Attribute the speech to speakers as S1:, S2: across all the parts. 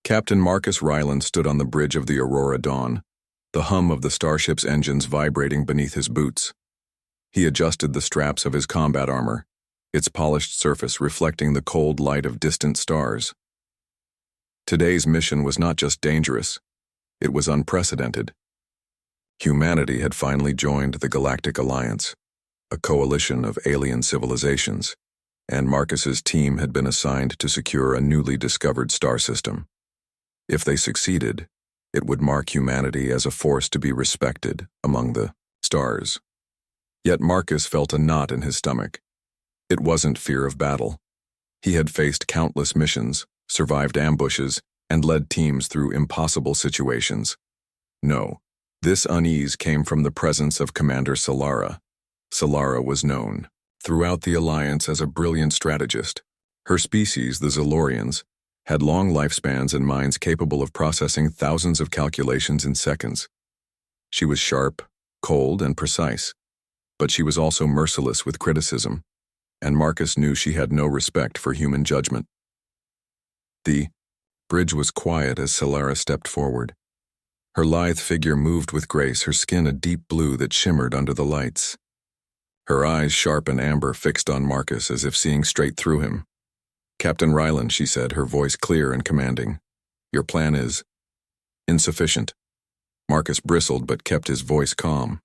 S1: Captain Marcus Ryland stood on the bridge of the Aurora Dawn, the hum of the starship's engines vibrating beneath his boots. He adjusted the straps of his combat armor, its polished surface reflecting the cold light of distant stars. Today's mission was not just dangerous, it was unprecedented. Humanity had finally joined the Galactic Alliance, a coalition of alien civilizations, and Marcus's team had been assigned to secure a newly discovered star system. If they succeeded, it would mark humanity as a force to be respected among the stars. Yet Marcus felt a knot in his stomach. It wasn't fear of battle. He had faced countless missions, survived ambushes, and led teams through impossible situations. No, this unease came from the presence of Commander Solara. Solara was known throughout the Alliance as a brilliant strategist. Her species, the Zolorians, had long lifespans and minds capable of processing thousands of calculations in seconds. She was sharp, cold, and precise, but she was also merciless with criticism, and Marcus knew she had no respect for human judgment. The bridge was quiet as Solara stepped forward. Her lithe figure moved with grace, her skin a deep blue that shimmered under the lights. Her eyes, sharp and amber, fixed on Marcus as if seeing straight through him. "Captain Ryland," she said, her voice clear and commanding. "Your plan is insufficient." Marcus bristled but kept his voice calm.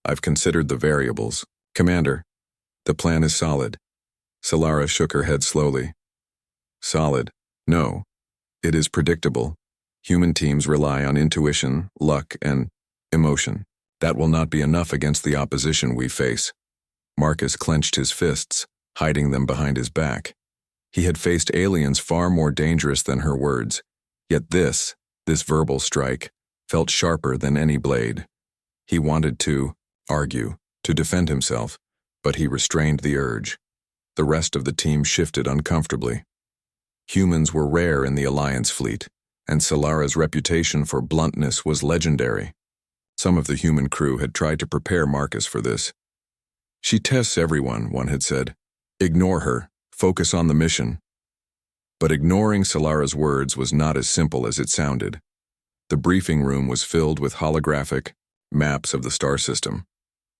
S1: "I've considered the variables. Commander, the plan is solid." Solara shook her head slowly. "Solid? No. It is predictable. Human teams rely on intuition, luck, and emotion. That will not be enough against the opposition we face." Marcus clenched his fists, hiding them behind his back. He had faced aliens far more dangerous than her words, yet this verbal strike, felt sharper than any blade. He wanted to argue, to defend himself, but he restrained the urge. The rest of the team shifted uncomfortably. Humans were rare in the Alliance fleet, and Solara's reputation for bluntness was legendary. Some of the human crew had tried to prepare Marcus for this. "She tests everyone," one had said. "Ignore her. Focus on the mission." But ignoring Solara's words was not as simple as it sounded. The briefing room was filled with holographic maps of the star system.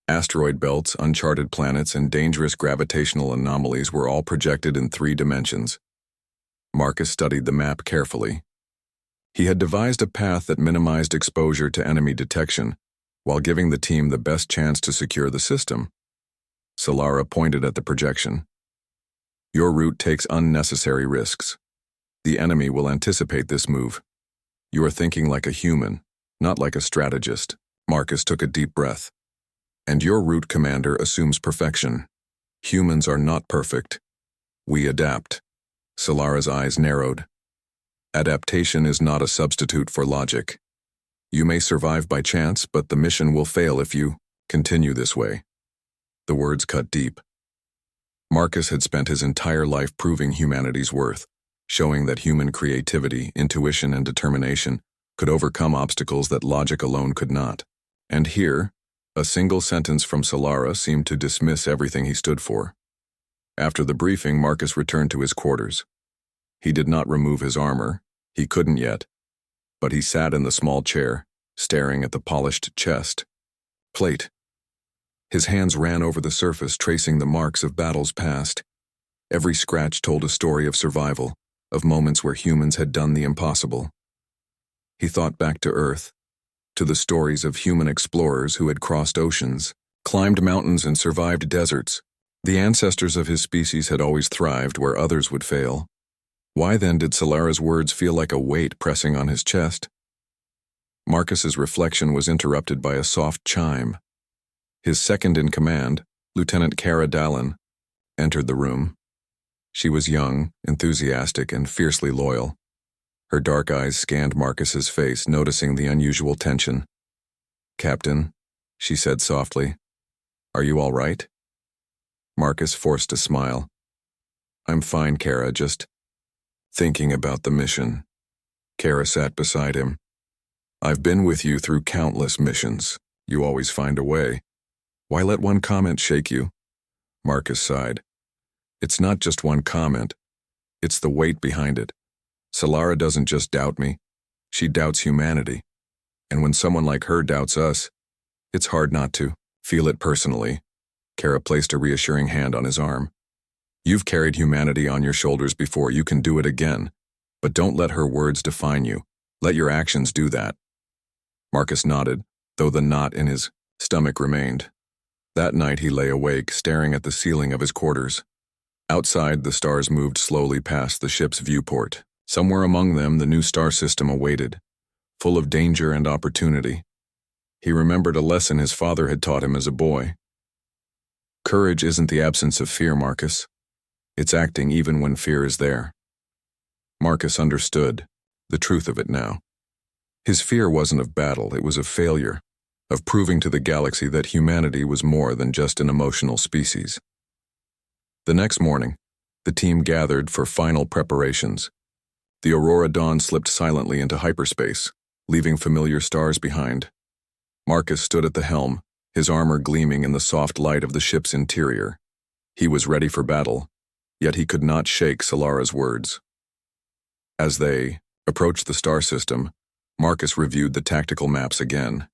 S1: Asteroid belts, uncharted planets, and dangerous gravitational anomalies were all projected in 3 dimensions. Marcus studied the map carefully. He had devised a path that minimized exposure to enemy detection, while giving the team the best chance to secure the system. Solara pointed at the projection. "Your route takes unnecessary risks. The enemy will anticipate this move. You are thinking like a human, not like a strategist." Marcus took a deep breath. "And your route, Commander, assumes perfection. Humans are not perfect. We adapt." Solara's eyes narrowed. "Adaptation is not a substitute for logic. You may survive by chance, but the mission will fail if you continue this way." The words cut deep. Marcus had spent his entire life proving humanity's worth, showing that human creativity, intuition, and determination could overcome obstacles that logic alone could not. And here, a single sentence from Solara seemed to dismiss everything he stood for. After the briefing, Marcus returned to his quarters. He did not remove his armor. He couldn't yet. But he sat in the small chair, staring at the polished chest plate. His hands ran over the surface, tracing the marks of battles past. Every scratch told a story of survival, of moments where humans had done the impossible. He thought back to Earth, to the stories of human explorers who had crossed oceans, climbed mountains, and survived deserts. The ancestors of his species had always thrived where others would fail. Why then did Solara's words feel like a weight pressing on his chest? Marcus's reflection was interrupted by a soft chime. His second-in-command, Lieutenant Cara Dallin, entered the room. She was young, enthusiastic, and fiercely loyal. Her dark eyes scanned Marcus's face, noticing the unusual tension. "Captain," she said softly, "are you all right?" Marcus forced a smile. "I'm fine, Cara, just thinking about the mission." Cara sat beside him. "I've been with you through countless missions. You always find a way. Why let one comment shake you?" Marcus sighed. "It's not just one comment. It's the weight behind it. Solara doesn't just doubt me, she doubts humanity. And when someone like her doubts us, it's hard not to feel it personally. Kara placed a reassuring hand on his arm. You've carried humanity on your shoulders before, you can do it again. But don't let her words define you. Let your actions do that. Marcus nodded, though the knot in his stomach remained. That night he lay awake, staring at the ceiling of his quarters. Outside, the stars moved slowly past the ship's viewport. Somewhere among them, the new star system awaited, full of danger and opportunity. He remembered a lesson his father had taught him as a boy. Courage isn't the absence of fear, Marcus. It's acting even when fear is there. Marcus understood the truth of it now. His fear wasn't of battle, it was of failure, of proving to the galaxy that humanity was more than just an emotional species. The next morning, the team gathered for final preparations. The Aurora Dawn slipped silently into hyperspace, leaving familiar stars behind. Marcus stood at the helm, his armor gleaming in the soft light of the ship's interior. He was ready for battle, yet he could not shake Solara's words. As they approached the star system, Marcus reviewed the tactical maps again.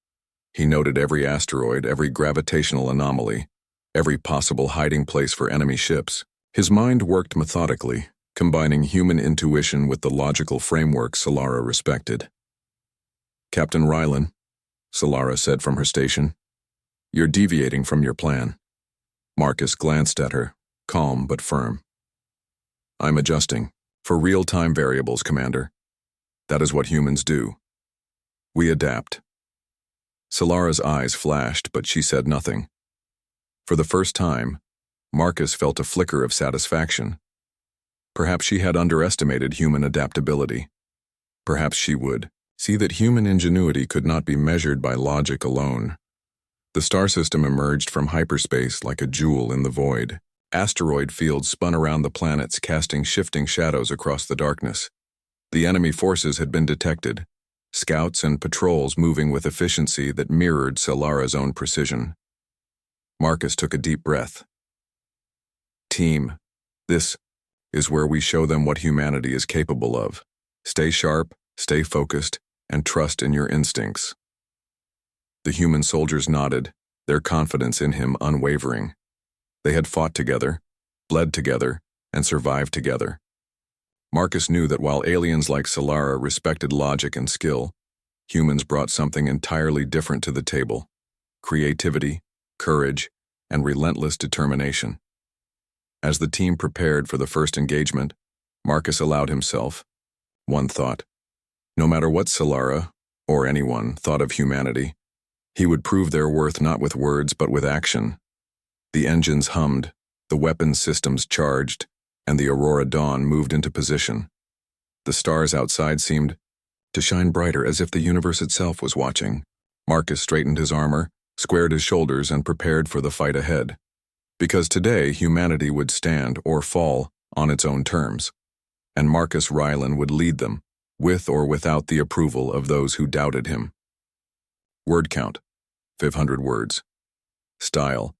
S1: He noted every asteroid, every gravitational anomaly, every possible hiding place for enemy ships. His mind worked methodically, combining human intuition with the logical framework Solara respected. Captain Rylan, Solara said from her station, you're deviating from your plan. Marcus glanced at her, calm but firm. I'm adjusting. For real-time variables, Commander. That is what humans do. We adapt. Solara's eyes flashed, but she said nothing. For the first time, Marcus felt a flicker of satisfaction. Perhaps she had underestimated human adaptability. Perhaps she would see that human ingenuity could not be measured by logic alone. The star system emerged from hyperspace like a jewel in the void. Asteroid fields spun around the planets, casting shifting shadows across the darkness. The enemy forces had been detected, scouts and patrols moving with efficiency that mirrored Solara's own precision. Marcus took a deep breath. Team, this is where we show them what humanity is capable of. Stay sharp, stay focused, and trust in your instincts. The human soldiers nodded, their confidence in him unwavering. They had fought together, bled together, and survived together. Marcus knew that while aliens like Solara respected logic and skill, humans brought something entirely different to the table: creativity, courage, and relentless determination. As the team prepared for the first engagement, Marcus allowed himself one thought. No matter what Solara, or anyone, thought of humanity, he would prove their worth not with words but with action. The engines hummed, the weapons systems charged, and the Aurora Dawn moved into position. The stars outside seemed to shine brighter, as if the universe itself was watching. Marcus straightened his armor, squared his shoulders, and prepared for the fight ahead. Because today, humanity would stand or fall on its own terms, and Marcus Rylan would lead them, with or without the approval of those who doubted him. Word count, 500 words. Style,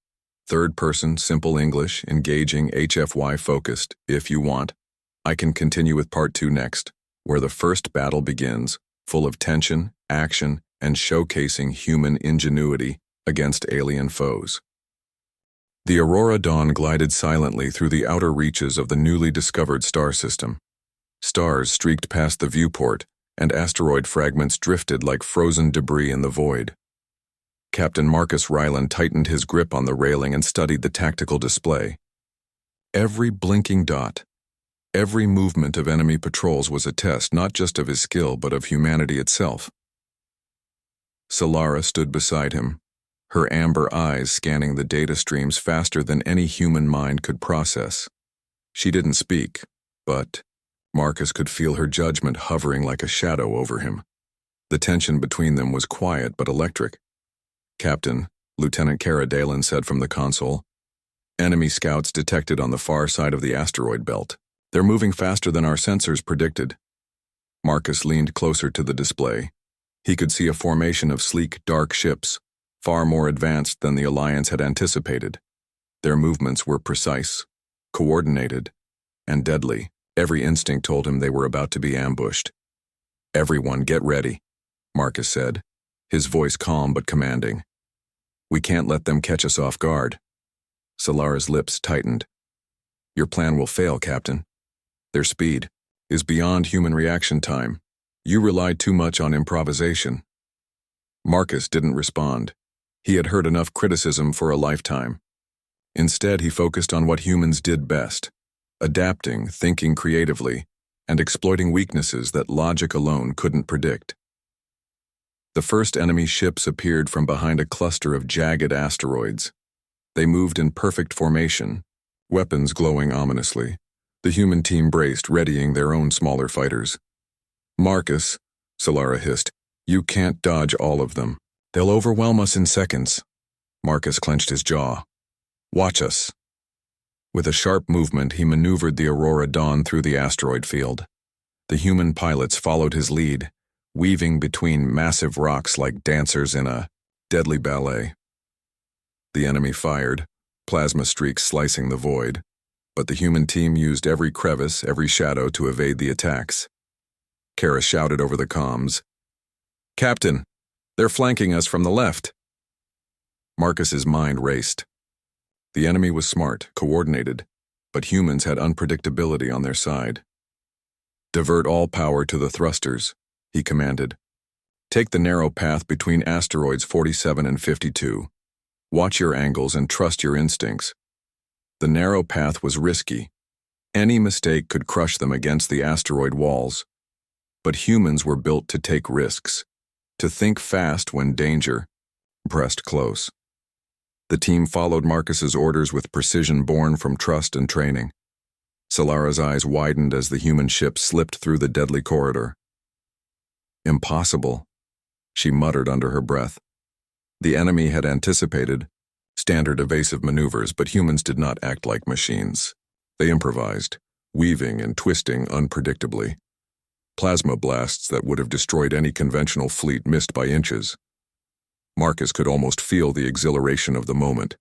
S1: third person, simple English, engaging, HFY focused. If you want, I can continue with part 2 next, where the first battle begins, full of tension, action, and showcasing human ingenuity against alien foes. The Aurora Dawn glided silently through the outer reaches of the newly discovered star system. Stars streaked past the viewport, and asteroid fragments drifted like frozen debris in the void. Captain Marcus Rylan tightened his grip on the railing and studied the tactical display. Every blinking dot, every movement of enemy patrols was a test not just of his skill but of humanity itself. Solara stood beside him, her amber eyes scanning the data streams faster than any human mind could process. She didn't speak, but Marcus could feel her judgment hovering like a shadow over him. The tension between them was quiet but electric. Captain, Lieutenant Kara Dalen said from the console, enemy scouts detected on the far side of the asteroid belt. They're moving faster than our sensors predicted. Marcus leaned closer to the display. He could see a formation of sleek, dark ships, far more advanced than the Alliance had anticipated. Their movements were precise, coordinated, and deadly. Every instinct told him they were about to be ambushed. "Everyone, get ready," Marcus said, his voice calm but commanding. "We can't let them catch us off guard." Solara's lips tightened. "Your plan will fail, Captain. Their speed is beyond human reaction time. You relied too much on improvisation." Marcus didn't respond. He had heard enough criticism for a lifetime. Instead, he focused on what humans did best: adapting, thinking creatively, and exploiting weaknesses that logic alone couldn't predict. The first enemy ships appeared from behind a cluster of jagged asteroids. They moved in perfect formation, weapons glowing ominously. The human team braced, readying their own smaller fighters. "Marcus," Solara hissed, "you can't dodge all of them. They'll overwhelm us in seconds." Marcus clenched his jaw. "Watch us." With a sharp movement, he maneuvered the Aurora Dawn through the asteroid field. The human pilots followed his lead, weaving between massive rocks like dancers in a deadly ballet. The enemy fired, plasma streaks slicing the void, but the human team used every crevice, every shadow to evade the attacks. Kara shouted over the comms, "Captain, they're flanking us from the left." Marcus's mind raced. The enemy was smart, coordinated, but humans had unpredictability on their side. "Divert all power to the thrusters," he commanded. "Take the narrow path between asteroids 47 and 52. Watch your angles and trust your instincts." The narrow path was risky. Any mistake could crush them against the asteroid walls. But humans were built to take risks, to think fast when danger pressed close. The team followed Marcus's orders with precision born from trust and training. Solara's eyes widened as the human ship slipped through the deadly corridor. "Impossible," she muttered under her breath. The enemy had anticipated standard evasive maneuvers, but humans did not act like machines. They improvised, weaving and twisting unpredictably. Plasma blasts that would have destroyed any conventional fleet missed by inches. Marcus could almost feel the exhilaration of the moment,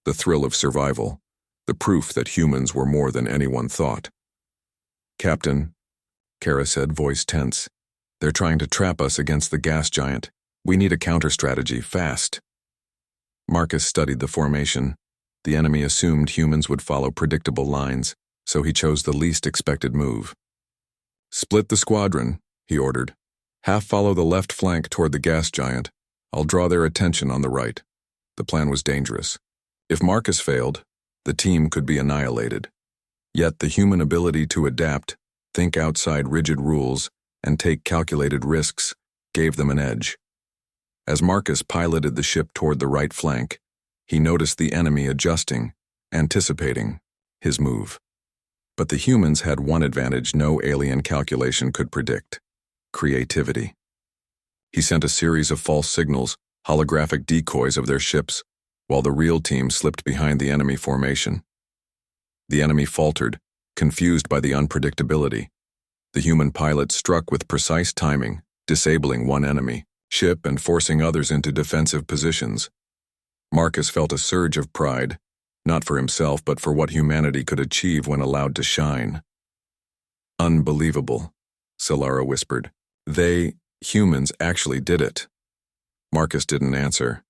S1: the thrill of survival, the proof that humans were more than anyone thought. "Captain," Kara said, voice tense, "they're trying to trap us against the gas giant. We need a counter-strategy, fast." Marcus studied the formation. The enemy assumed humans would follow predictable lines, so he chose the least expected move. "Split the squadron," he ordered. "Half follow the left flank toward the gas giant. I'll draw their attention on the right." The plan was dangerous. If Marcus failed, the team could be annihilated. Yet the human ability to adapt, think outside rigid rules, and take calculated risks gave them an edge. As Marcus piloted the ship toward the right flank, he noticed the enemy adjusting, anticipating his move. But the humans had one advantage no alien calculation could predict: creativity. He sent a series of false signals, holographic decoys of their ships, while the real team slipped behind the enemy formation. The enemy faltered, confused by the unpredictability. The human pilots struck with precise timing, disabling one enemy ship and forcing others into defensive positions. Marcus felt a surge of pride, not for himself but for what humanity could achieve when allowed to shine. "Unbelievable," Solara whispered. Humans actually did it." Marcus didn't answer.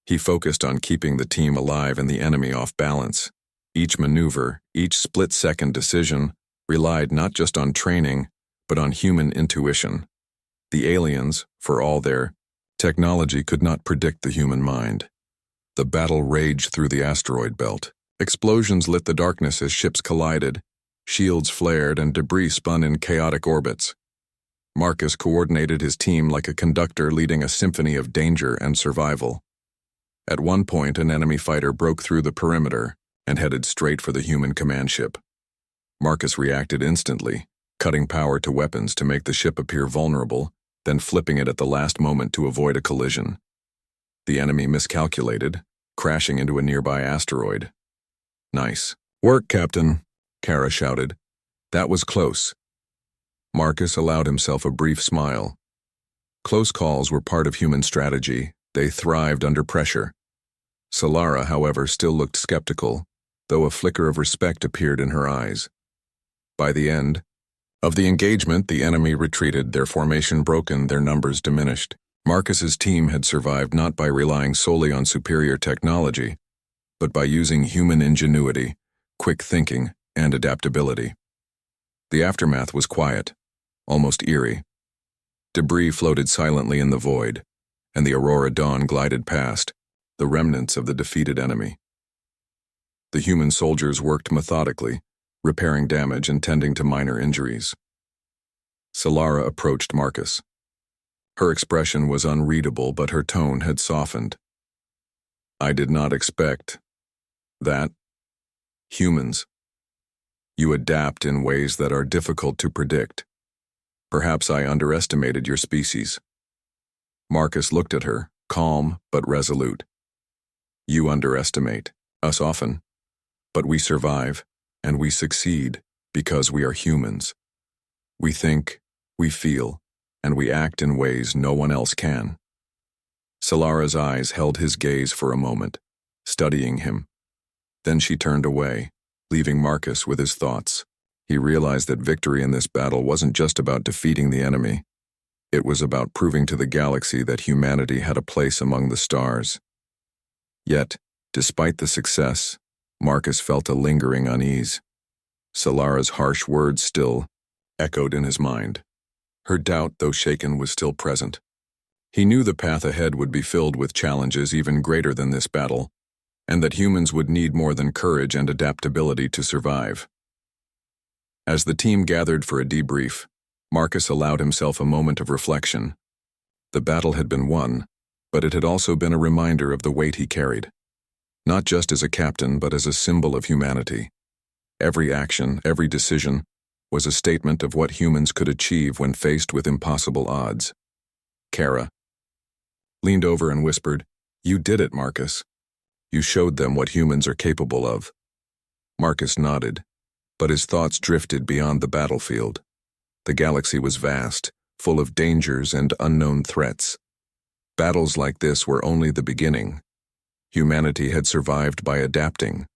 S1: He focused on keeping the team alive and the enemy off balance. Each maneuver, each split-second decision, relied not just on training, but on human intuition. The aliens, for all their technology, could not predict the human mind. The battle raged through the asteroid belt. Explosions lit the darkness as ships collided. Shields flared and debris spun in chaotic orbits. Marcus coordinated his team like a conductor leading a symphony of danger and survival. At one point, an enemy fighter broke through the perimeter and headed straight for the human command ship. Marcus reacted instantly, cutting power to weapons to make the ship appear vulnerable, then flipping it at the last moment to avoid a collision. The enemy miscalculated, crashing into a nearby asteroid. "Nice work, Captain," Kara shouted. "That was close." Marcus allowed himself a brief smile. Close calls were part of human strategy. They thrived under pressure. Solara, however, still looked skeptical, though a flicker of respect appeared in her eyes. By the end, Of the engagement, the enemy retreated, their formation broken, their numbers diminished. Marcus's team had survived not by relying solely on superior technology, but by using human ingenuity, quick thinking, and adaptability. The aftermath was quiet, almost eerie. Debris floated silently in the void, and the Aurora Dawn glided past, the remnants of the defeated enemy. The human soldiers worked methodically, repairing damage and tending to minor injuries. Solara approached Marcus. Her expression was unreadable, but her tone had softened. "I did not expect that. Humans. You adapt in ways that are difficult to predict. Perhaps I underestimated your species." Marcus looked at her, calm but resolute. "You underestimate us often, but we survive, and we succeed because we are humans. We think, we feel, and we act in ways no one else can." Solara's eyes held his gaze for a moment, studying him. Then she turned away, leaving Marcus with his thoughts. He realized that victory in this battle wasn't just about defeating the enemy. It was about proving to the galaxy that humanity had a place among the stars. Yet, despite the success, Marcus felt a lingering unease. Solara's harsh words still echoed in his mind. Her doubt, though shaken, was still present. He knew the path ahead would be filled with challenges even greater than this battle, and that humans would need more than courage and adaptability to survive. As the team gathered for a debrief, Marcus allowed himself a moment of reflection. The battle had been won, but it had also been a reminder of the weight he carried. Not just as a captain, but as a symbol of humanity. Every action, every decision, was a statement of what humans could achieve when faced with impossible odds. Kara leaned over and whispered, "You did it, Marcus. You showed them what humans are capable of." Marcus nodded, but his thoughts drifted beyond the battlefield. The galaxy was vast, full of dangers and unknown threats. Battles like this were only the beginning. Humanity had survived by adapting,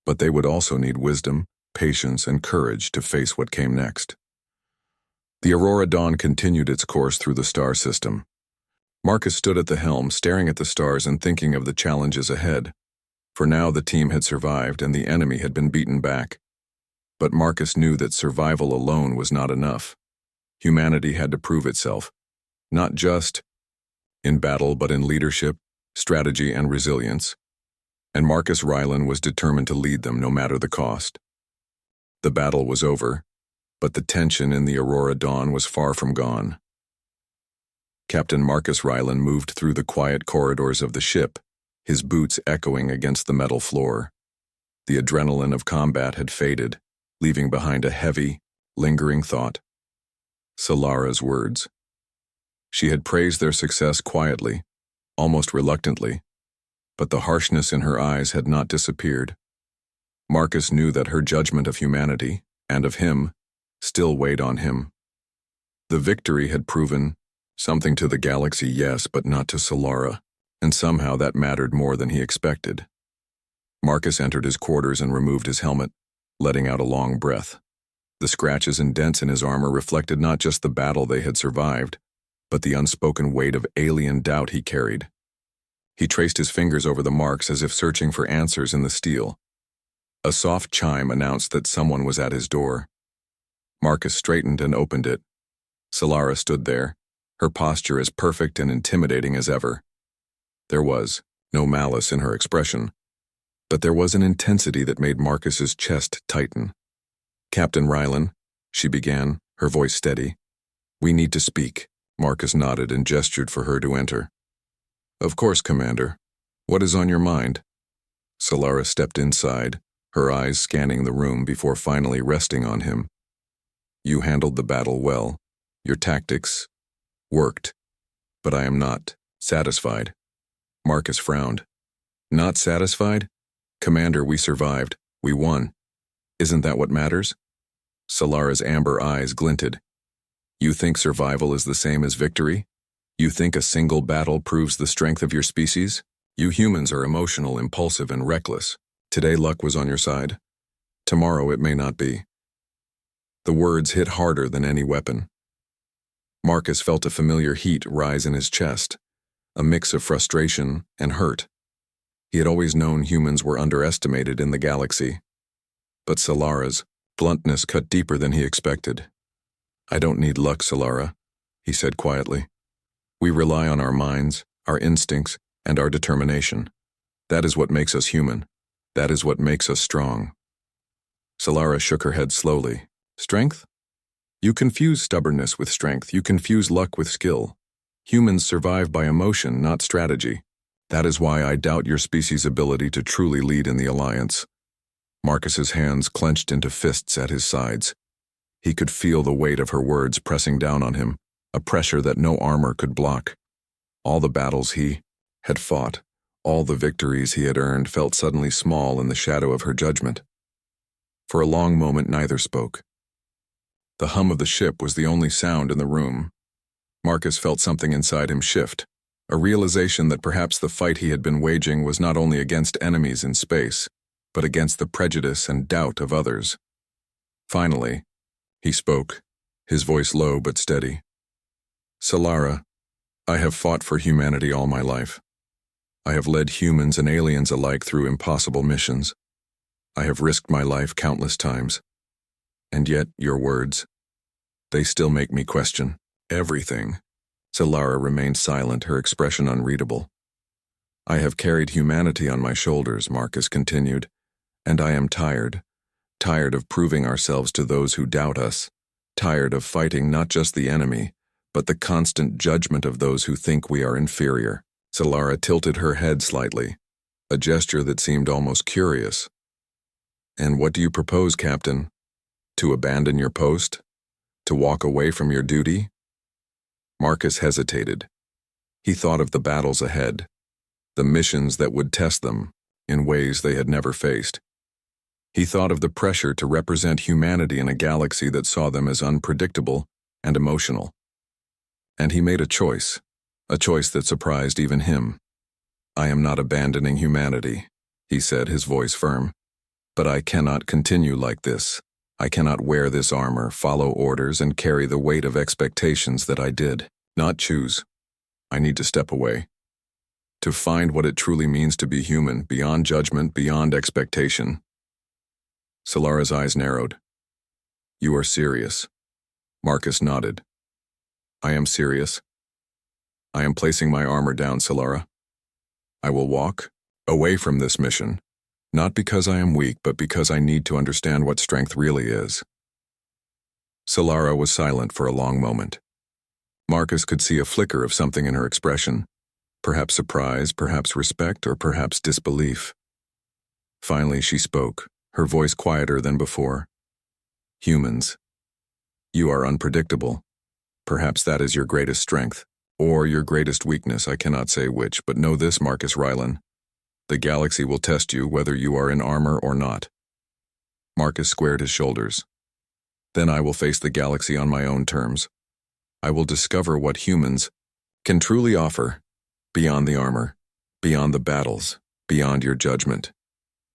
S1: but they would also need wisdom, patience, and courage to face what came next. The Aurora Dawn continued its course through the star system. Marcus stood at the helm, staring at the stars and thinking of the challenges ahead. For now, the team had survived and the enemy had been beaten back. But Marcus knew that survival alone was not enough. Humanity had to prove itself, not just in battle, but in leadership, strategy, and resilience. And Marcus Rylan was determined to lead them no matter the cost. The battle was over, but the tension in the Aurora Dawn was far from gone. Captain Marcus Rylan moved through the quiet corridors of the ship, his boots echoing against the metal floor. The adrenaline of combat had faded, leaving behind a heavy, lingering thought. Solara's words. She had praised their success quietly, almost reluctantly, but the harshness in her eyes had not disappeared. Marcus knew that her judgment of humanity, and of him, still weighed on him. The victory had proven something to the galaxy, yes, but not to Solara, and somehow that mattered more than he expected. Marcus entered his quarters and removed his helmet, letting out a long breath. The scratches and dents in his armor reflected not just the battle they had survived, but the unspoken weight of alien doubt he carried. He traced his fingers over the marks as if searching for answers in the steel. A soft chime announced that someone was at his door. Marcus straightened and opened it. Solara stood there, her posture as perfect and intimidating as ever. There was no malice in her expression, but there was an intensity that made Marcus's chest tighten. "Captain Rylan," she began, her voice steady. "We need to speak." Marcus nodded and gestured for her to enter. "Of course, Commander. What is on your mind?" Solara stepped inside, her eyes scanning the room before finally resting on him. "You handled the battle well. Your tactics worked, but I am not satisfied." Marcus frowned. "Not satisfied? Commander, we survived. We won. Isn't that what matters?" Solara's amber eyes glinted. "You think survival is the same as victory? You think a single battle proves the strength of your species? You humans are emotional, impulsive, and reckless. Today luck was on your side. Tomorrow it may not be." The words hit harder than any weapon. Marcus felt a familiar heat rise in his chest, a mix of frustration and hurt. He had always known humans were underestimated in the galaxy. But Solara's bluntness cut deeper than he expected. "I don't need luck, Solara," he said quietly. "We rely on our minds, our instincts, and our determination. That is what makes us human. That is what makes us strong." Solara shook her head slowly. "Strength? You confuse stubbornness with strength. You confuse luck with skill. Humans survive by emotion, not strategy. That is why I doubt your species' ability to truly lead in the Alliance." Marcus's hands clenched into fists at his sides. He could feel the weight of her words pressing down on him, a pressure that no armor could block. All the battles he had fought, all the victories he had earned felt suddenly small in the shadow of her judgment. For a long moment neither spoke. The hum of the ship was the only sound in the room. Marcus felt something inside him shift, a realization that perhaps the fight he had been waging was not only against enemies in space, but against the prejudice and doubt of others. Finally, he spoke, his voice low but steady. "Solara, I have fought for humanity all my life. I have led humans and aliens alike through impossible missions. I have risked my life countless times. And yet, your words, they still make me question everything." Solara remained silent, her expression unreadable. "I have carried humanity on my shoulders," Marcus continued, "and I am tired of proving ourselves to those who doubt us, tired of fighting not just the enemy, but the constant judgment of those who think we are inferior." Solara tilted her head slightly, a gesture that seemed almost curious. "And what do you propose, Captain? To abandon your post? To walk away from your duty?" Marcus hesitated. He thought of the battles ahead, the missions that would test them in ways they had never faced. He thought of the pressure to represent humanity in a galaxy that saw them as unpredictable and emotional. And he made a choice that surprised even him. "I am not abandoning humanity," he said, his voice firm. "But I cannot continue like this. I cannot wear this armor, follow orders, and carry the weight of expectations that I did not choose. I need to step away. To find what it truly means to be human, beyond judgment, beyond expectation." Solara's eyes narrowed. "You are serious?" Marcus nodded. "I am serious. I am placing my armor down, Solara. I will walk away from this mission, not because I am weak, but because I need to understand what strength really is." Solara was silent for a long moment. Marcus could see a flicker of something in her expression, perhaps surprise, perhaps respect, or perhaps disbelief. Finally she spoke, her voice quieter than before. "Humans, you are unpredictable. Perhaps that is your greatest strength, or your greatest weakness, I cannot say which, but know this, Marcus Rylan. The galaxy will test you whether you are in armor or not." Marcus squared his shoulders. "Then I will face the galaxy on my own terms. I will discover what humans can truly offer, beyond the armor, beyond the battles, beyond your judgment."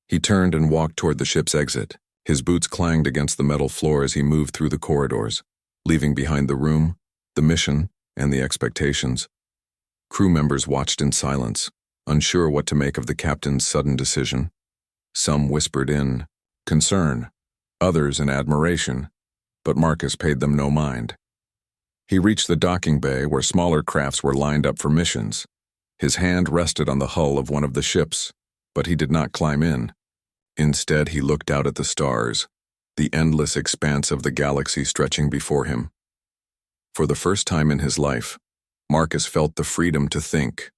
S1: He turned and walked toward the ship's exit. His boots clanged against the metal floor as he moved through the corridors, leaving behind the room, the mission, and the expectations. Crew members watched in silence, unsure what to make of the captain's sudden decision. Some whispered in concern, others in admiration, but Marcus paid them no mind. He reached the docking bay where smaller crafts were lined up for missions. His hand rested on the hull of one of the ships, but he did not climb in. Instead, he looked out at the stars, the endless expanse of the galaxy stretching before him. For the first time in his life, Marcus felt the freedom to think,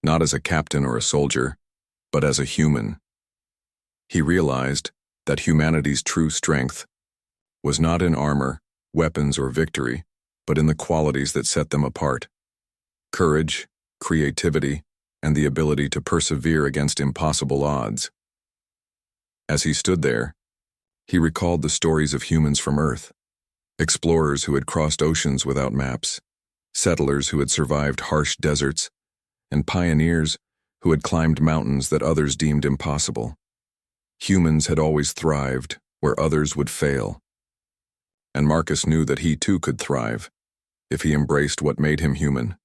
S1: not as a captain or a soldier, but as a human. He realized that humanity's true strength was not in armor, weapons, or victory, but in the qualities that set them apart: courage, creativity, and the ability to persevere against impossible odds. As he stood there, he recalled the stories of humans from Earth, explorers who had crossed oceans without maps, settlers who had survived harsh deserts, and pioneers who had climbed mountains that others deemed impossible. Humans had always thrived where others would fail. and Marcus knew that he too could thrive, if he embraced what made him human.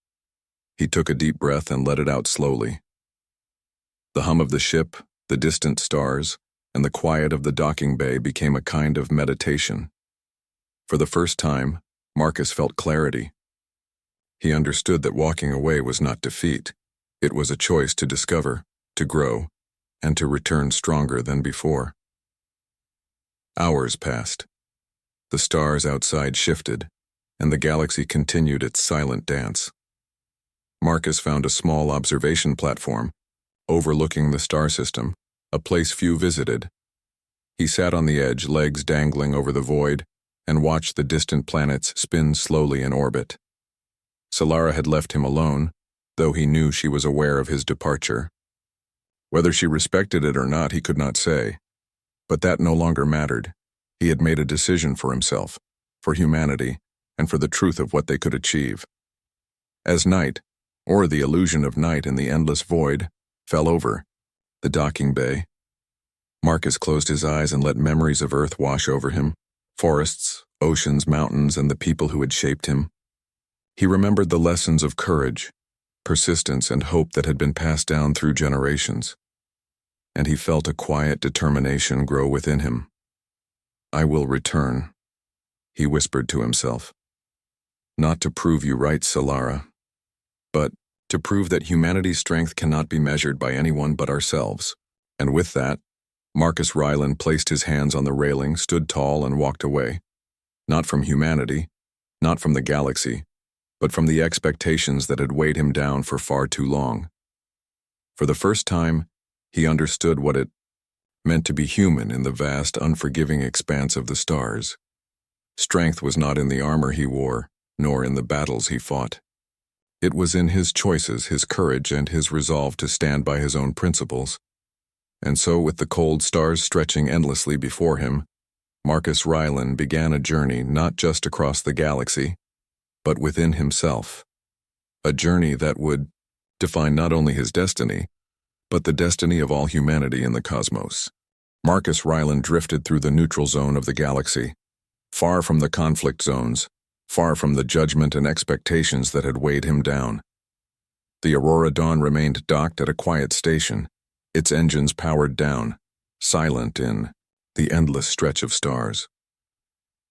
S1: He took a deep breath and let it out slowly. The hum of the ship, the distant stars, and the quiet of the docking bay became a kind of meditation. For the first time, Marcus felt clarity. He understood that walking away was not defeat. It was a choice to discover, to grow, and to return stronger than before. Hours passed. The stars outside shifted, and the galaxy continued its silent dance. Marcus found a small observation platform, overlooking the star system, a place few visited. He sat on the edge, legs dangling over the void, and watched the distant planets spin slowly in orbit. Solara had left him alone, though he knew she was aware of his departure. Whether she respected it or not, he could not say. But that no longer mattered. He had made a decision for himself, for humanity, and for the truth of what they could achieve. As night, or the illusion of night in the endless void, fell over the docking bay, Marcus closed his eyes and let memories of Earth wash over him, forests, oceans, mountains, and the people who had shaped him. He remembered the lessons of courage, persistence, and hope that had been passed down through generations. And he felt a quiet determination grow within him. "I will return," he whispered to himself. "Not to prove you right, Solara, but to prove that humanity's strength cannot be measured by anyone but ourselves." And with that, Marcus Ryland placed his hands on the railing, stood tall, and walked away. Not from humanity, not from the galaxy, but from the expectations that had weighed him down for far too long. For the first time, he understood what it meant to be human in the vast, unforgiving expanse of the stars. Strength was not in the armor he wore, nor in the battles he fought. It was in his choices, his courage, and his resolve to stand by his own principles. And so, with the cold stars stretching endlessly before him, Marcus Ryland began a journey not just across the galaxy, but within himself. A journey that would define not only his destiny, but the destiny of all humanity in the cosmos. Marcus Ryland drifted through the neutral zone of the galaxy, far from the conflict zones, far from the judgment and expectations that had weighed him down. The Aurora Dawn remained docked at a quiet station, its engines powered down, silent in the endless stretch of stars.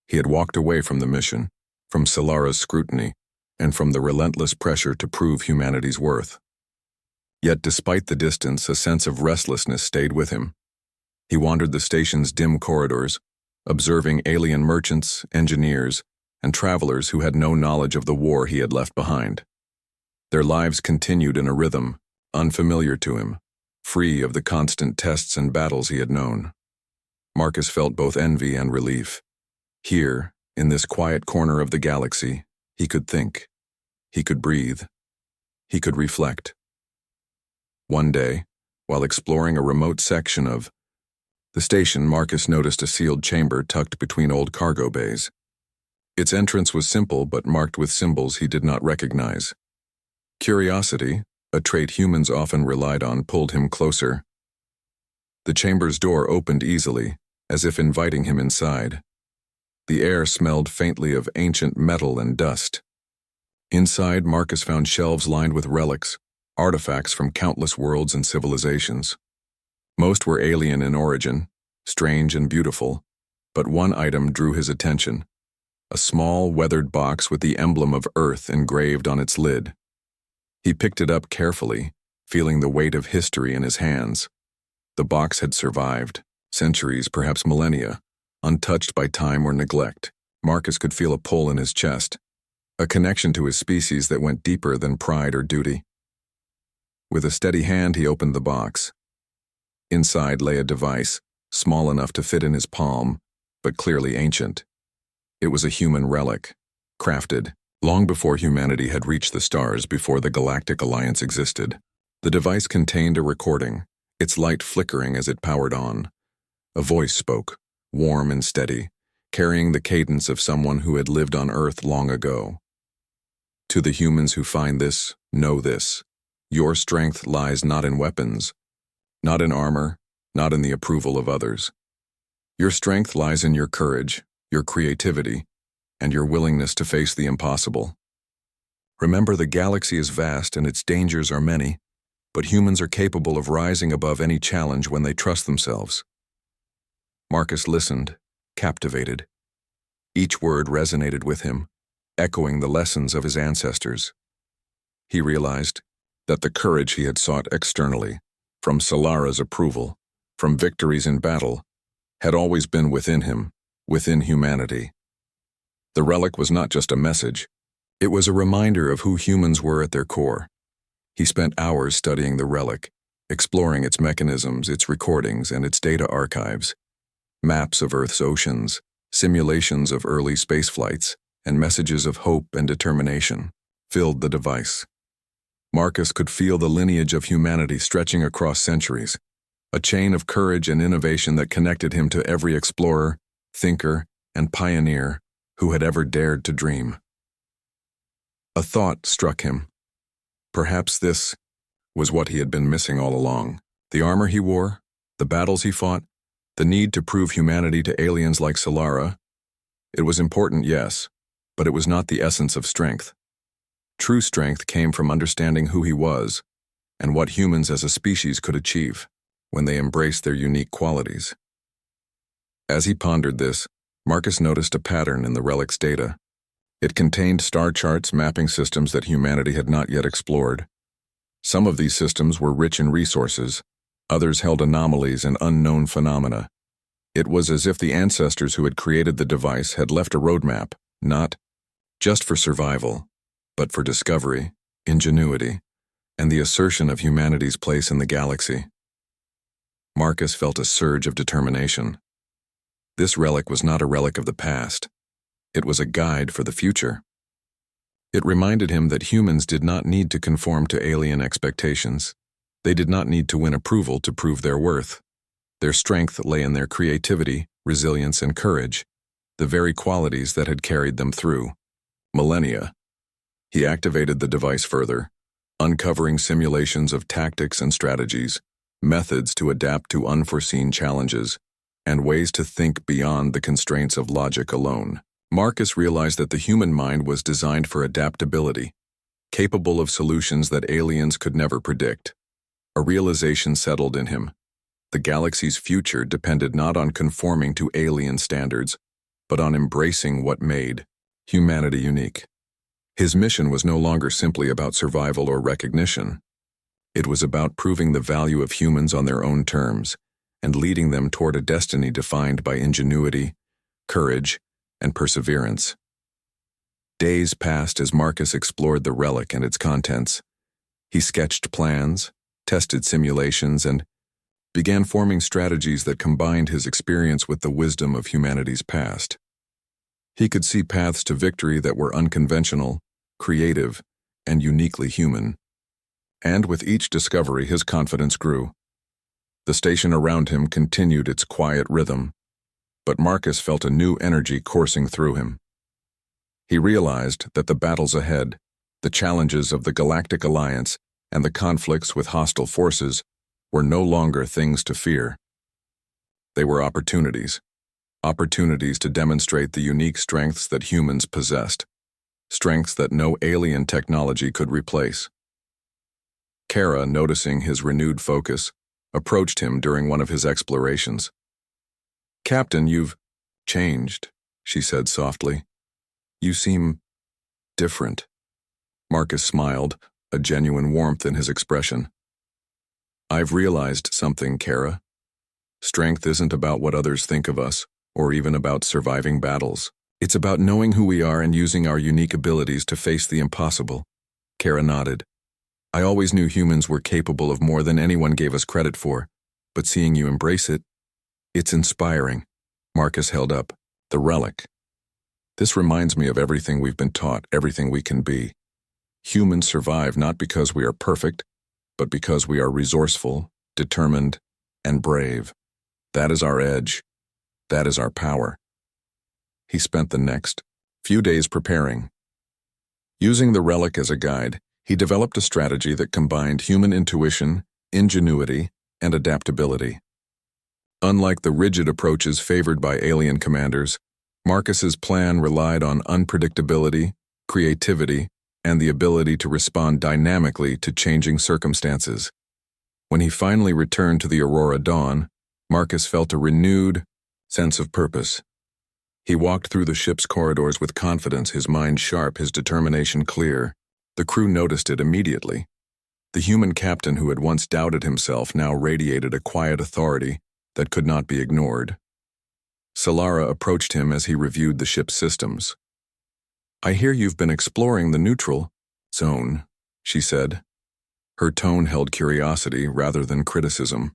S1: He had walked away from the mission, from Solara's scrutiny, and from the relentless pressure to prove humanity's worth. Yet despite the distance, a sense of restlessness stayed with him. He wandered the station's dim corridors, observing alien merchants, engineers, and travelers who had no knowledge of the war he had left behind. Their lives continued in a rhythm, unfamiliar to him, free of the constant tests and battles he had known. Marcus felt both envy and relief. Here, in this quiet corner of the galaxy, he could think. He could breathe. He could reflect. One day, while exploring a remote section of the station, Marcus noticed a sealed chamber tucked between old cargo bays. Its entrance was simple but marked with symbols he did not recognize. Curiosity, a trait humans often relied on, pulled him closer. The chamber's door opened easily, as if inviting him inside. The air smelled faintly of ancient metal and dust. Inside, Marcus found shelves lined with relics, artifacts from countless worlds and civilizations. Most were alien in origin, strange and beautiful, but one item drew his attention: a small, weathered box with the emblem of Earth engraved on its lid. He picked it up carefully, feeling the weight of history in his hands. The box had survived, centuries, perhaps millennia, untouched by time or neglect. Marcus could feel a pull in his chest, a connection to his species that went deeper than pride or duty. With a steady hand, he opened the box. Inside lay a device, small enough to fit in his palm, but clearly ancient. It was a human relic, crafted long before humanity had reached the stars, before the Galactic Alliance existed. The device contained a recording, its light flickering as it powered on. A voice spoke, warm and steady, carrying the cadence of someone who had lived on Earth long ago. "To the humans who find this, know this. Your strength lies not in weapons, not in armor, not in the approval of others. Your strength lies in your courage, your creativity, and your willingness to face the impossible. Remember, the galaxy is vast and its dangers are many, but humans are capable of rising above any challenge when they trust themselves. Marcus listened, captivated. Each word resonated with him, echoing the lessons of his ancestors. He realized that the courage he had sought externally, from Solara's approval, from victories in battle, had always been within him, within humanity. The relic was not just a message, it was a reminder of who humans were at their core. He spent hours studying the relic, exploring its mechanisms, its recordings, and its data archives. Maps of Earth's oceans, simulations of early space flights, and messages of hope and determination filled the device. Marcus could feel the lineage of humanity stretching across centuries, a chain of courage and innovation that connected him to every explorer, thinker, and pioneer who had ever dared to dream. A thought struck him. Perhaps this was what he had been missing all along. The armor he wore, the battles he fought, the need to prove humanity to aliens like Solara. It was important, yes, but it was not the essence of strength. True strength came from understanding who he was and what humans as a species could achieve when they embraced their unique qualities. As he pondered this, Marcus noticed a pattern in the relic's data. It contained star charts mapping systems that humanity had not yet explored. Some of these systems were rich in resources, others held anomalies and unknown phenomena. It was as if the ancestors who had created the device had left a roadmap, not just for survival, but for discovery, ingenuity, and the assertion of humanity's place in the galaxy. Marcus felt a surge of determination. This relic was not a relic of the past. It was a guide for the future. It reminded him that humans did not need to conform to alien expectations. They did not need to win approval to prove their worth. Their strength lay in their creativity, resilience, and courage, the very qualities that had carried them through millennia. He activated the device further, uncovering simulations of tactics and strategies, methods to adapt to unforeseen challenges, and ways to think beyond the constraints of logic alone. Marcus realized that the human mind was designed for adaptability, capable of solutions that aliens could never predict. A realization settled in him. The galaxy's future depended not on conforming to alien standards, but on embracing what made humanity unique. His mission was no longer simply about survival or recognition. It was about proving the value of humans on their own terms and leading them toward a destiny defined by ingenuity, courage, and perseverance. Days passed as Marcus explored the relic and its contents. He sketched plans, tested simulations, and began forming strategies that combined his experience with the wisdom of humanity's past. He could see paths to victory that were unconventional, creative, and uniquely human. And with each discovery, his confidence grew. The station around him continued its quiet rhythm, but Marcus felt a new energy coursing through him. He realized that the battles ahead, the challenges of the Galactic Alliance, and the conflicts with hostile forces were no longer things to fear. They were opportunities to demonstrate the unique strengths that humans possessed, strengths that no alien technology could replace. Kara, noticing his renewed focus, approached him during one of his explorations. "Captain, you've changed," she said softly. "You seem different." Marcus smiled, a genuine warmth in his expression. "I've realized something, Kara. Strength isn't about what others think of us, or even about surviving battles. It's about knowing who we are and using our unique abilities to face the impossible." Kara nodded. "I always knew humans were capable of more than anyone gave us credit for, but seeing you embrace it, it's inspiring." Marcus held up the relic. "This reminds me of everything we've been taught, everything we can be. Humans survive not because we are perfect, but because we are resourceful, determined, and brave. That is our edge. That is our power." He spent the next few days preparing. Using the relic as a guide, he developed a strategy that combined human intuition, ingenuity, and adaptability. Unlike the rigid approaches favored by alien commanders, Marcus's plan relied on unpredictability, creativity, and the ability to respond dynamically to changing circumstances. When he finally returned to the Aurora Dawn, Marcus felt a renewed sense of purpose. He walked through the ship's corridors with confidence, his mind sharp, his determination clear. The crew noticed it immediately. The human captain who had once doubted himself now radiated a quiet authority that could not be ignored. Solara approached him as he reviewed the ship's systems. "I hear you've been exploring the neutral zone," she said. Her tone held curiosity rather than criticism.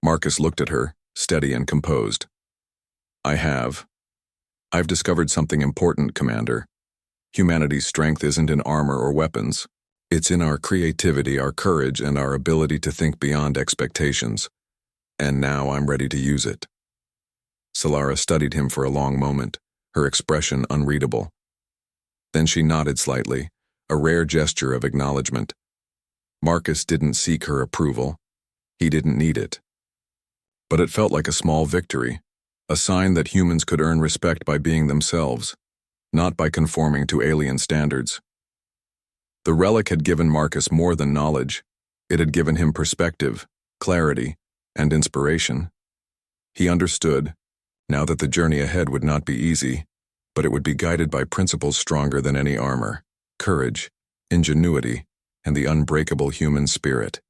S1: Marcus looked at her, steady and composed. "I have. I've discovered something important, Commander. Humanity's strength isn't in armor or weapons. It's in our creativity, our courage, and our ability to think beyond expectations. And now I'm ready to use it." Solara studied him for a long moment, her expression unreadable. Then she nodded slightly, a rare gesture of acknowledgement. Marcus didn't seek her approval. He didn't need it. But it felt like a small victory, a sign that humans could earn respect by being themselves, not by conforming to alien standards. The relic had given Marcus more than knowledge. It had given him perspective, clarity, and inspiration. He understood, now that the journey ahead would not be easy, but it would be guided by principles stronger than any armor: courage, ingenuity, and the unbreakable human spirit.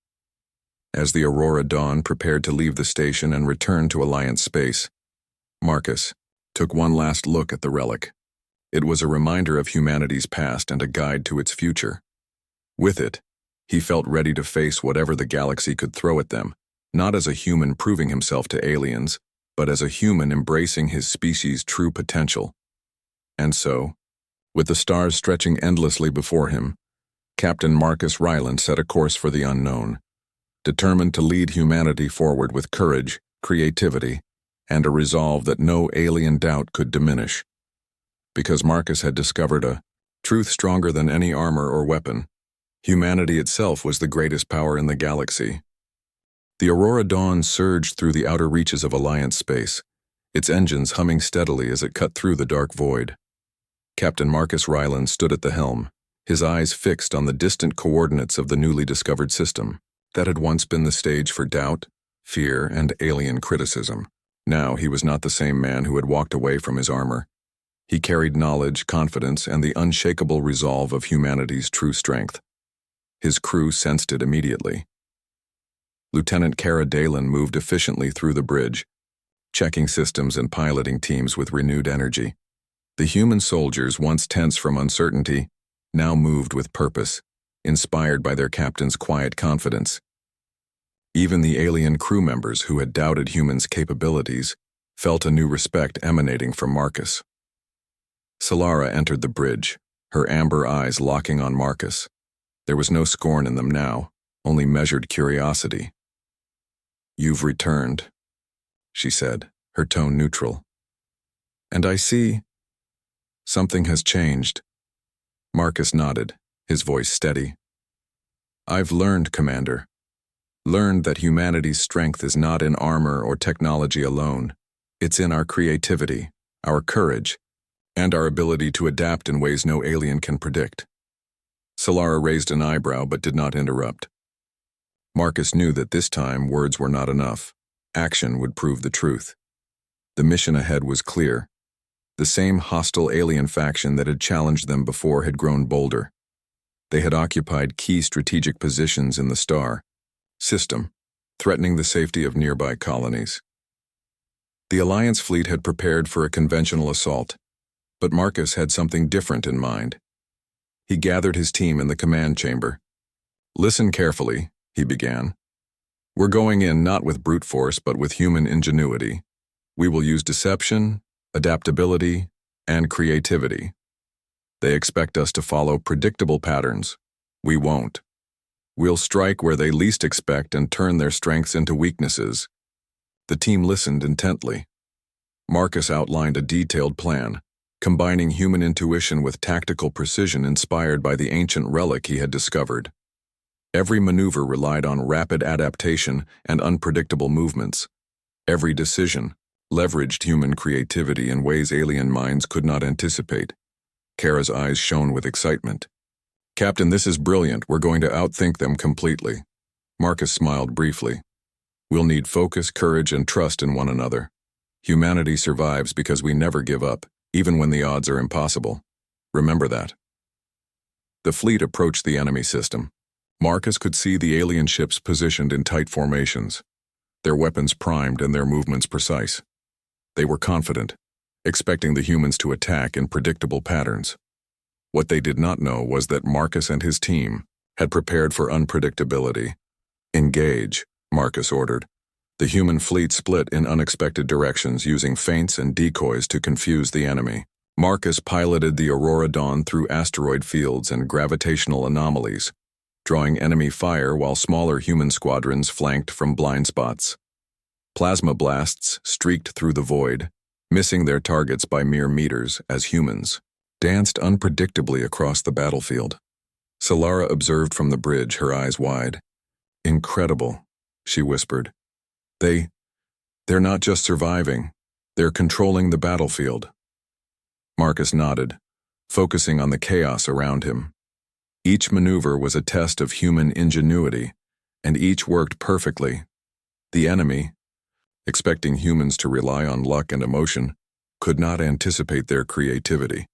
S1: As the Aurora Dawn prepared to leave the station and return to Alliance space, Marcus took one last look at the relic. It was a reminder of humanity's past and a guide to its future. With it, he felt ready to face whatever the galaxy could throw at them, not as a human proving himself to aliens, but as a human embracing his species' true potential. And so, with the stars stretching endlessly before him, Captain Marcus Ryland set a course for the unknown, determined to lead humanity forward with courage, creativity, and a resolve that no alien doubt could diminish. Because Marcus had discovered a truth stronger than any armor or weapon. Humanity itself was the greatest power in the galaxy. The Aurora Dawn surged through the outer reaches of Alliance space, its engines humming steadily as it cut through the dark void. Captain Marcus Ryland stood at the helm, his eyes fixed on the distant coordinates of the newly discovered system that had once been the stage for doubt, fear, and alien criticism. Now he was not the same man who had walked away from his armor. He carried knowledge, confidence, and the unshakable resolve of humanity's true strength. His crew sensed it immediately. Lieutenant Cara Dalen moved efficiently through the bridge, checking systems and piloting teams with renewed energy. The human soldiers, once tense from uncertainty, now moved with purpose, inspired by their captain's quiet confidence. Even the alien crew members who had doubted humans' capabilities felt a new respect emanating from Marcus. Solara entered the bridge, her amber eyes locking on Marcus. There was no scorn in them now, only measured curiosity. "You've returned," she said, her tone neutral. "And I see something has changed." Marcus nodded, his voice steady. "I've learned, Commander. Learned that humanity's strength is not in armor or technology alone. It's in our creativity, our courage, and our ability to adapt in ways no alien can predict." Solara raised an eyebrow but did not interrupt. Marcus knew that this time words were not enough. Action would prove the truth. The mission ahead was clear. The same hostile alien faction that had challenged them before had grown bolder. They had occupied key strategic positions in the star system, threatening the safety of nearby colonies. The Alliance fleet had prepared for a conventional assault, but Marcus had something different in mind. He gathered his team in the command chamber. "Listen carefully," he began. "We're going in not with brute force but with human ingenuity. We will use deception, adaptability, and creativity. They expect us to follow predictable patterns. We won't. We'll strike where they least expect and turn their strengths into weaknesses." The team listened intently. Marcus outlined a detailed plan, combining human intuition with tactical precision inspired by the ancient relic he had discovered. Every maneuver relied on rapid adaptation and unpredictable movements. Every decision, leveraged human creativity in ways alien minds could not anticipate. Kara's eyes shone with excitement. "Captain, this is brilliant. We're going to outthink them completely." Marcus smiled briefly. "We'll need focus, courage, and trust in one another. Humanity survives because we never give up, even when the odds are impossible. Remember that." The fleet approached the enemy system. Marcus could see the alien ships positioned in tight formations, their weapons primed and their movements precise. They were confident, expecting the humans to attack in predictable patterns. What they did not know was that Marcus and his team had prepared for unpredictability. "Engage," Marcus ordered. The human fleet split in unexpected directions, using feints and decoys to confuse the enemy. Marcus piloted the Aurora Dawn through asteroid fields and gravitational anomalies, drawing enemy fire while smaller human squadrons flanked from blind spots. Plasma blasts streaked through the void, missing their targets by mere meters as humans danced unpredictably across the battlefield. Solara observed from the bridge, her eyes wide. "Incredible," she whispered. They're not just surviving, they're controlling the battlefield." Marcus nodded, focusing on the chaos around him. Each maneuver was a test of human ingenuity, and each worked perfectly. The enemy, expecting humans to rely on luck and emotion, could not anticipate their creativity.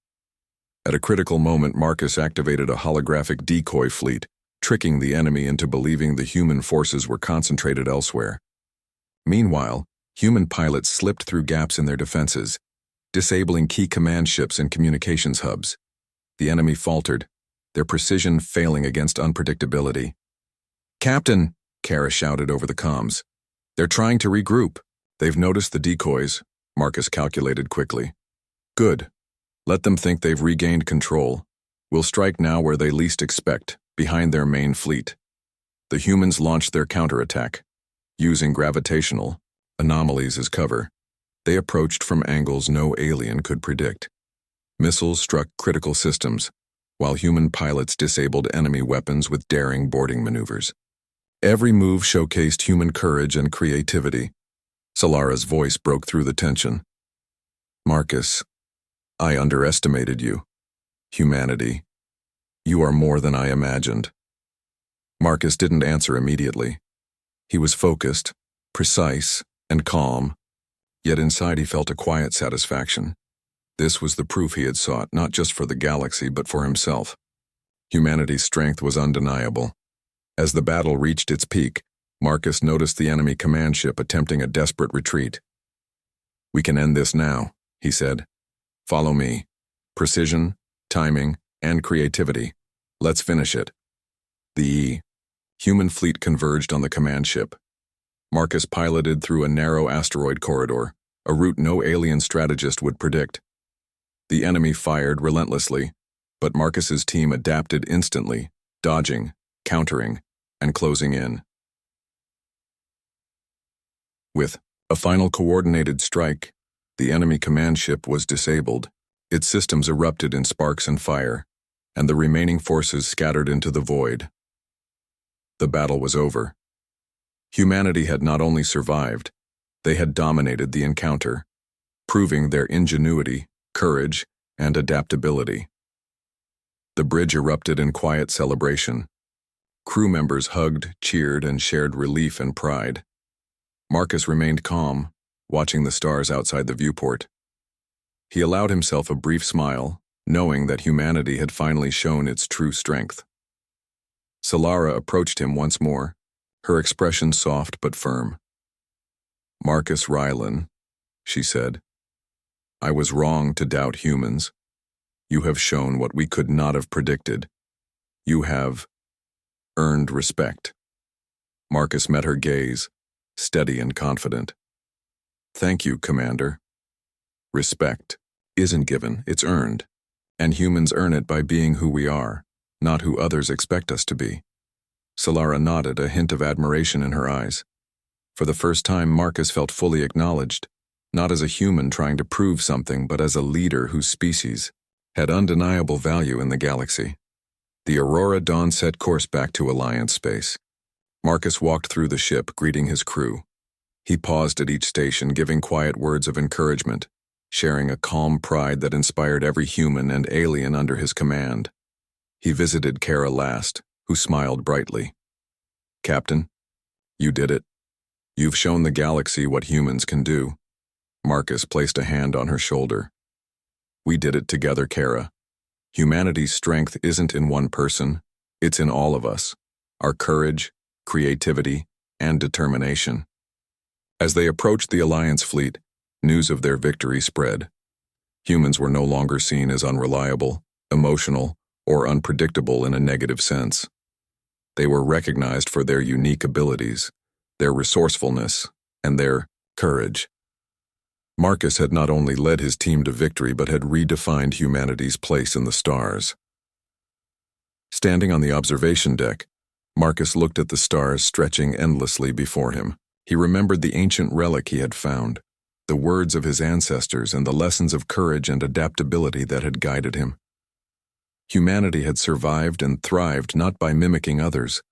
S1: At a critical moment, Marcus activated a holographic decoy fleet, tricking the enemy into believing the human forces were concentrated elsewhere. Meanwhile, human pilots slipped through gaps in their defenses, disabling key command ships and communications hubs. The enemy faltered, their precision failing against unpredictability. "Captain," Kara shouted over the comms. "They're trying to regroup. They've noticed the decoys," Marcus calculated quickly. "Good. Let them think they've regained control. We'll strike now where they least expect, behind their main fleet." The humans launched their counterattack. Using gravitational anomalies as cover, they approached from angles no alien could predict. Missiles struck critical systems, while human pilots disabled enemy weapons with daring boarding maneuvers. Every move showcased human courage and creativity. Solara's voice broke through the tension. "Marcus, I underestimated you. Humanity. You are more than I imagined." Marcus didn't answer immediately. He was focused, precise, and calm, yet inside he felt a quiet satisfaction. This was the proof he had sought, not just for the galaxy, but for himself. Humanity's strength was undeniable. As the battle reached its peak, Marcus noticed the enemy command ship attempting a desperate retreat. "We can end this now," he said. "Follow me. Precision, timing, and creativity. Let's finish it." The human fleet converged on the command ship. Marcus piloted through a narrow asteroid corridor, a route no alien strategist would predict. The enemy fired relentlessly, but Marcus's team adapted instantly, dodging, countering, and closing in. With a final coordinated strike, the enemy command ship was disabled. Its systems erupted in sparks and fire, and the remaining forces scattered into the void. The battle was over. Humanity had not only survived, they had dominated the encounter, proving their ingenuity, courage, and adaptability. The bridge erupted in quiet celebration. Crew members hugged, cheered, and shared relief and pride. Marcus remained calm, watching the stars outside the viewport. He allowed himself a brief smile, knowing that humanity had finally shown its true strength. Solara approached him once more, her expression soft but firm. "Marcus Rylan," she said, "I was wrong to doubt humans. You have shown what we could not have predicted. You have earned respect." Marcus met her gaze, steady and confident. "Thank you, Commander. Respect isn't given, it's earned, and humans earn it by being who we are, not who others expect us to be." Solara nodded, a hint of admiration in her eyes. For the first time, Marcus felt fully acknowledged, not as a human trying to prove something, but as a leader whose species had undeniable value in the galaxy. The Aurora Dawn set course back to Alliance space. Marcus walked through the ship, greeting his crew. He paused at each station, giving quiet words of encouragement, sharing a calm pride that inspired every human and alien under his command. He visited Kara last, who smiled brightly. "Captain, you did it. You've shown the galaxy what humans can do." Marcus placed a hand on her shoulder. "We did it together, Kara. Humanity's strength isn't in one person, it's in all of us. Our courage, creativity, and determination." As they approached the Alliance fleet, news of their victory spread. Humans were no longer seen as unreliable, emotional, or unpredictable in a negative sense. They were recognized for their unique abilities, their resourcefulness, and their courage. Marcus had not only led his team to victory but had redefined humanity's place in the stars. Standing on the observation deck, Marcus looked at the stars stretching endlessly before him. He remembered the ancient relic he had found, the words of his ancestors, and the lessons of courage and adaptability that had guided him. Humanity had survived and thrived not by mimicking others,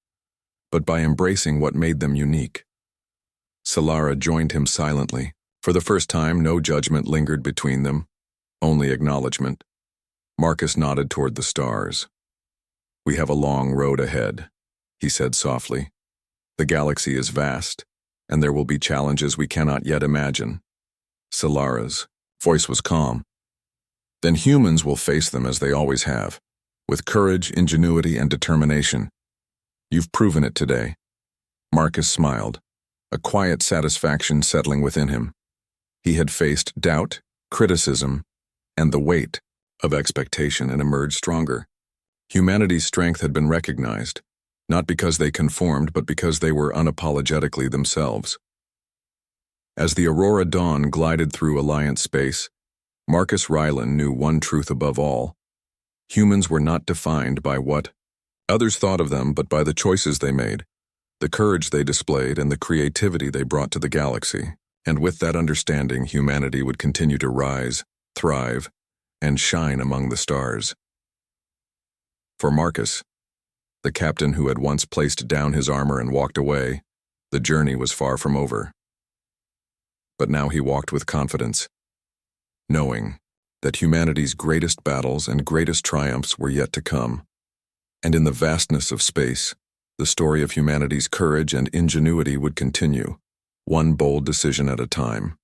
S1: but by embracing what made them unique. Solara joined him silently. For the first time, no judgment lingered between them, only acknowledgement. Marcus nodded toward the stars. "We have a long road ahead," he said softly. "The galaxy is vast, and there will be challenges we cannot yet imagine." Solara's voice was calm. "Then humans will face them as they always have, with courage, ingenuity, and determination. You've proven it today." Marcus smiled, a quiet satisfaction settling within him. He had faced doubt, criticism, and the weight of expectation and emerged stronger. Humanity's strength had been recognized, not because they conformed, but because they were unapologetically themselves. As the Aurora Dawn glided through Alliance space, Marcus Rylan knew one truth above all. Humans were not defined by what others thought of them, but by the choices they made, the courage they displayed, and the creativity they brought to the galaxy. And with that understanding, humanity would continue to rise, thrive, and shine among the stars. For Marcus, the captain who had once placed down his armor and walked away, the journey was far from over. But now he walked with confidence, knowing that humanity's greatest battles and greatest triumphs were yet to come. And in the vastness of space, the story of humanity's courage and ingenuity would continue, one bold decision at a time.